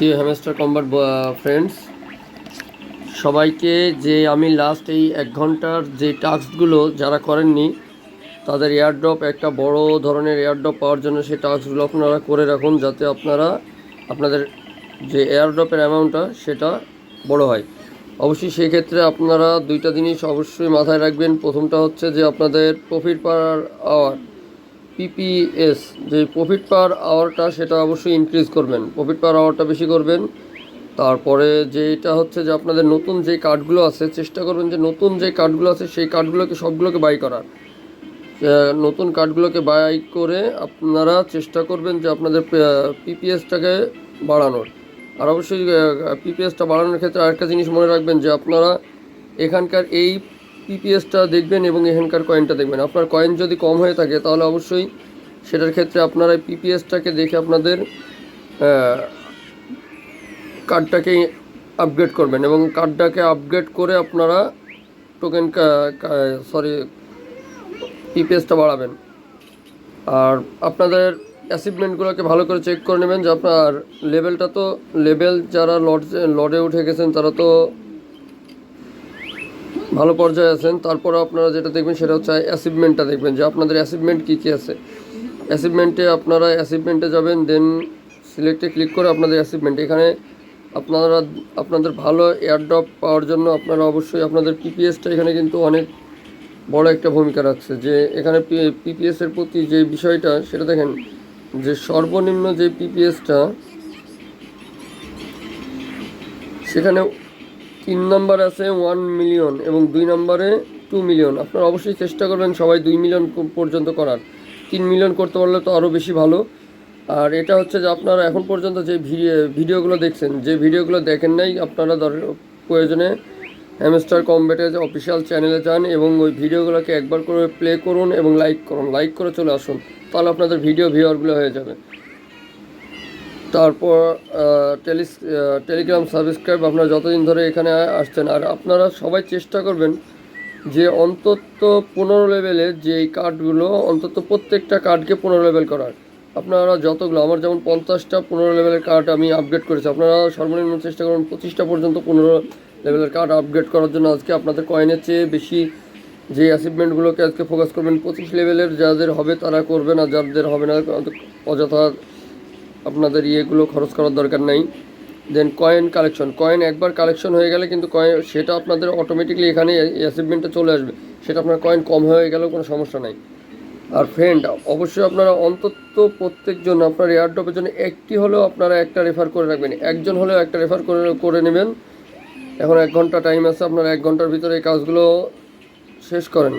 প্রিয় hamster combat friends, সবাইকে যে আমি লাস্ট এই 1 ঘন্টার যে টাস্কগুলো যারা করেননি তাদের এয়ারড্রপ একটা বড় ধরনের এয়ারড্রপ পাওয়ার জন্য সেই টাস্কগুলো আপনারা করে রাখুন, যাতে আপনাদের যে এয়ারড্রপের অ্যামাউন্টটা সেটা বড় হয়। অবশ্যই সেই ক্ষেত্রে আপনারা দুইটা জিনিস অবশ্যই মাথায় রাখবেন। প্রথমটা হচ্ছে যে আপনাদের প্রফিট পার আওয়ার, পিপিএস, যে প্রফিট পার আওয়ারটা সেটা অবশ্যই ইনক্রিজ করবেন, প্রফিট পার আওয়ারটা বেশি করবেন। তারপরে যেটা হচ্ছে যে আপনাদের নতুন যে কার্ডগুলো আছে চেষ্টা করবেন যে নতুন যে কার্ডগুলো আছে সেই কার্ডগুলোকে সবগুলোকে বাই করার। নতুন কার্ডগুলোকে বাই করে আপনারা চেষ্টা করবেন যে আপনাদের পিপিএসটাকে বাড়ানোর। আর অবশ্যই পিপিএসটা বাড়ানোর ক্ষেত্রে আরেকটা জিনিস মনে রাখবেন যে আপনারা এখানকার এই পিপিএসটা দেখবেন এবং এখানকার কয়েনটা দেখবেন। আপনার কয়েন যদি কম হয়ে থাকে তাহলে অবশ্যই সেটার ক্ষেত্রে আপনারা এই পিপিএসটাকে দেখে আপনাদের কার্ডটাকে আপগ্রেড করবেন এবং কার্ডটাকে আপগ্রেড করে আপনারা টোকেন পিপিএসটা বাড়াবেন। আর আপনাদের অ্যাচিভমেন্টগুলোকে ভালো করে চেক করে নেবেন যে আপনার লেভেলটা, তো লেভেল যারা লর্ডে উঠে গেছেন তারা তো ভালো পর্যায়ে আছেন। তারপরে আপনারা যেটা দেখবেন সেটা হচ্ছে অ্যাচিভমেন্টটা দেখবেন যে আপনাদের অ্যাচিভমেন্ট কী কী আছে। অ্যাচিভমেন্টে যাবেন, দেন সিলেক্টে ক্লিক করে আপনাদের অ্যাচিভমেন্ট, এখানে আপনাদের ভালো এয়ারড্রপ পাওয়ার জন্য আপনারা অবশ্যই আপনাদের পিপিএসটা এখানে কিন্তু অনেক বড় একটা ভূমিকা রাখছে। যে এখানে পিপিএসের প্রতি যে বিষয়টা সেটা দেখেন যে সর্বনিম্ন যে পিপিএসটা সেখানে 3 নম্বরে আছে 1 মিলিয়ন এবং 2 নম্বরে 2 মিলিয়ন। আপনারা অবশ্যই চেষ্টা করবেন সবাই 2 মিলিয়ন পর্যন্ত করার। 3 মিলিয়ন করতে পারলে তো আরও বেশি ভালো। আর এটা হচ্ছে যে আপনারা এখন পর্যন্ত যে ভিডিওগুলো দেখছেন, যে ভিডিওগুলো দেখেন নাই, আপনারা প্রয়োজনে হ্যামস্টার কম্ব্যাটের অফিসিয়াল চ্যানেলে যান এবং ওই ভিডিওগুলোকে একবার করে প্লে করুন এবং লাইক করে চলে আসুন, তাহলে আপনাদের ভিউয়ারগুলো হয়ে যাবে। তারপর টেলিগ্রাম সাবস্ক্রাইব, আপনারা যতদিন ধরে এখানে আসছেন। আর আপনারা সবাই চেষ্টা করবেন যে অন্তত 15 লেভেলের যেই কার্ডগুলো, অন্তত প্রত্যেকটা কার্ডকে 15 লেভেল করার। আপনারা যতগুলো, আমার যেমন 50টা 15 লেভেলের কার্ড আমি আপগ্রেড করেছি, আপনারা সর্বনিম্ন চেষ্টা করুন 25টা পর্যন্ত 15 লেভেলের কার্ড আপগ্রেড করার জন্য। আজকে আপনাদের কয়েনের চেয়ে বেশি যে অ্যাচিভমেন্টগুলোকে আজকে ফোকাস করবেন। 25 লেভেলের যাদের হবে তারা করবেন, আর যাদের হবে না অযথা আপনাদের ইয়েগুলো খরচ করার দরকার নাই। দেন কয়েন একবার কালেকশন হয়ে গেলে কিন্তু সেটা আপনাদের অটোমেটিকলি এখানে অ্যাচিভমেন্টে চলে আসবে। সেটা আপনার কয়েন কম হয়ে গেলেও কোনো সমস্যা নাই। আর ফ্রেন্ড, অবশ্যই আপনারা অন্তত প্রত্যেকজন আপনার এয়ারড্রপের জন্য একটি হলেও আপনারা একটা রেফার করে রাখবেন, একজন হলেও একটা রেফার করে নেবেন। এখন 1 ঘন্টা টাইম আছে, আপনারা 1 ঘন্টার ভিতরে এই কাজগুলো শেষ করেন।